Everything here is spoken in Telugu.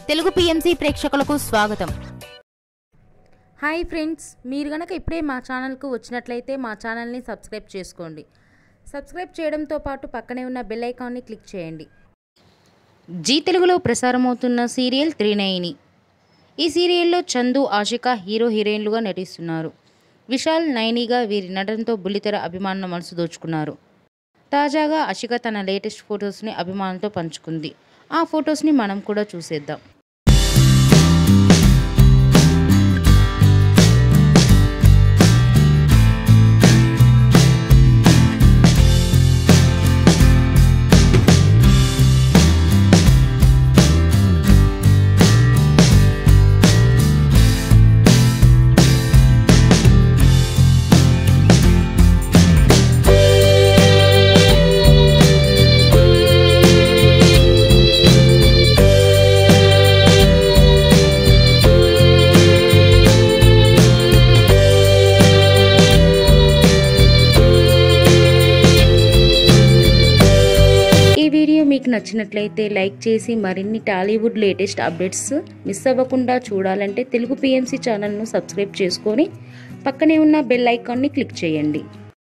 తెలుగు పిఎంసి ప్రేక్షకులకు స్వాగతం. హాయ్ ఫ్రెండ్స్, మీరు గనక ఇప్పుడే మా ఛానల్కు వచ్చినట్లయితే మా ఛానల్ని సబ్స్క్రైబ్ చేసుకోండి. సబ్స్క్రైబ్ చేయడంతో పాటు పక్కనే ఉన్న బెల్ ఐకాన్ని క్లిక్ చేయండి. జీ తెలుగులో ప్రసారమవుతున్న సీరియల్ త్రినయని. ఈ సీరియల్లో చందు, ఆషిక హీరో హీరోయిన్లుగా నటిస్తున్నారు. విశాల్, నయనిగా వీరి నటనతో బుల్లితెర అభిమానుల మనసు దోచుకున్నారు. తాజాగా ఆషిక తన లేటెస్ట్ ఫొటోస్ని అభిమానులతో పంచుకుంది. ఆ ఫొటోస్ని మనం కూడా చూసేద్దాం. మీకు నచ్చినట్లయితే లైక్ చేసి మరిన్ని టాలీవుడ్ లేటెస్ట్ అప్డేట్స్ మిస్ అవ్వకుండా చూడాలంటే తెలుగు పిఎంసి ఛానల్ను సబ్స్క్రైబ్ చేసుకొని పక్కనే ఉన్న బెల్ ఐకాన్ని క్లిక్ చేయండి.